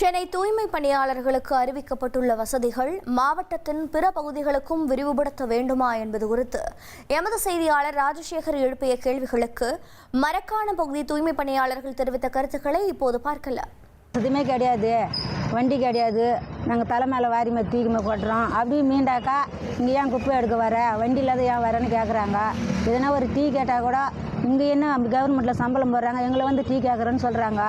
சென்னை தூய்மை பணியாளர்களுக்கு அறிவிக்கப்பட்டுள்ள வசதிகள் மாவட்டத்தின் பிற பகுதிகளுக்கும் விரிவுபடுத்த வேண்டுமா என்பது குறித்து எமது செய்தியாளர் ராஜசேகர் எழுப்பிய கேள்விகளுக்கு மரக்காணம் பகுதி தூய்மை பணியாளர்கள் தெரிவித்த கருத்துக்களை இப்போது பார்க்கலாம். எதுவுமே கிடையாது, வண்டி கிடையாது, நாங்கள் தலை மேலே வாரி மேலே தூக்கி கொட்டுறோம். அப்படி மீண்டாக்கா இங்கே ஏன் குப்பை எடுக்க வர, வண்டி இல்லாத ஏன் வரேன்னு கேட்குறாங்க. எதனா ஒரு டீ கேட்டால் கூட இங்கே என்ன கவர்மெண்ட்டில் சம்பளம் போடுறாங்க, எங்களை வந்து டீ கேட்குறேன்னு சொல்கிறாங்க.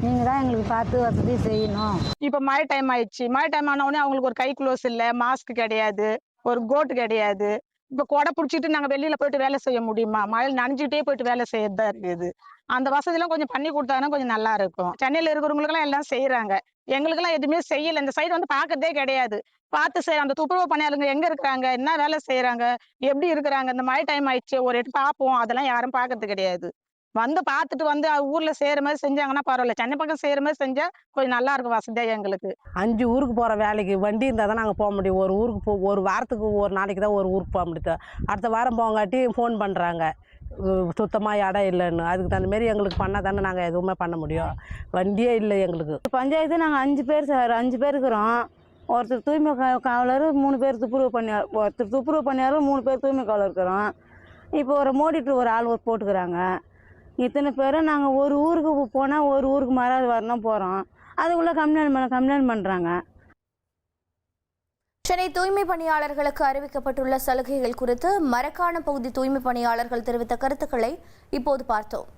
நீங்கள் தான் எங்களுக்கு பார்த்து வசதி செய்யணும். இப்போ மழை டைம் ஆயிடுச்சு. மழை டைம் ஆன உடனே அவங்களுக்கு ஒரு கை க்ளோஸ் இல்லை, மாஸ்க் கிடையாது, ஒரு கோட்டு கிடையாது. இப்போ கொடை பிடிச்சிட்டு நாங்கள் வெளியில் போயிட்டு வேலை செய்ய முடியுமா? மழையில் நனைஞ்சிட்டே போயிட்டு வேலை செய்யறதா இருக்குது. அந்த வசதியெல்லாம் கொஞ்சம் பண்ணி கொடுத்தாங்கன்னா கொஞ்சம் நல்லா இருக்கும். சென்னையில் இருக்கிறவங்களுக்கெல்லாம் எல்லாம் செய்கிறாங்க, எங்களுக்கெல்லாம் எதுவுமே செய்யலை. இந்த சைடு வந்து பார்க்கறதே கிடையாது. பார்த்து செய்ய அந்த துப்புரவு பணியாளருங்க எங்கே இருக்கிறாங்க, என்ன வேலை செய்கிறாங்க, எப்படி இருக்கிறாங்க? இந்த மழை டைம் ஆயிடுச்சு, ஒரு எட்டு பார்ப்போம், அதெல்லாம் யாரும் பார்க்கறது கிடையாது. வந்து பார்த்துட்டு வந்து ஊர்ல செய்யற மாதிரி செஞ்சாங்கன்னா பரவாயில்ல. சென்னை பக்கம் செய்யற மாதிரி செஞ்சா கொஞ்சம் நல்லா இருக்கும் வசதியா எங்களுக்கு. 5 ஊருக்கு போகிற வேலைக்கு வண்டி இருந்தால் தான் நாங்கள் போக முடியும். ஒரு ஊருக்கு ஒரு வாரத்துக்கு ஒரு நாளைக்கு தான் ஒரு ஊருக்கு போக முடியும். அடுத்த வாரம் போங்காட்டி ஃபோன் பண்ணுறாங்க, சுத்தமாக இடம் இல்லைன்னு. அதுக்கு தகுந்த மாரி எங்களுக்கு பண்ணால் தானே நாங்கள் எதுவுமே பண்ண முடியும். வண்டியே இல்லை எங்களுக்கு. பஞ்சாயத்து நாங்கள் 5 பேர் சார், 5 பேர் இருக்கிறோம். ஒருத்தர் தூய்மை காவலர், 3 பேர் துப்புரவு பணியாளர், ஒருத்தர் துப்புரவு பணியாளர், 3 பேர் தூய்மை காவலர் இருக்கிறோம். இப்போ ஒரு மோடிட்டு ஒரு ஆள் போட்டுக்கிறாங்க. இத்தனை பேரும் நாங்கள் ஒரு ஊருக்கு போனால் ஒரு ஊருக்கு மறாவது வரணும் போகிறோம். அதுக்குள்ளே கம்ப்ளைண்ட் பண்ணுறாங்க. சென்னை தூய்மை பணியாளர்களுக்கு அறிவிக்கப்பட்டுள்ள சலுகைகள் குறித்து மரக்காணம் பகுதி தூய்மை பணியாளர்கள் தெரிவித்த கருத்துக்களை இப்போது பார்த்தோம்.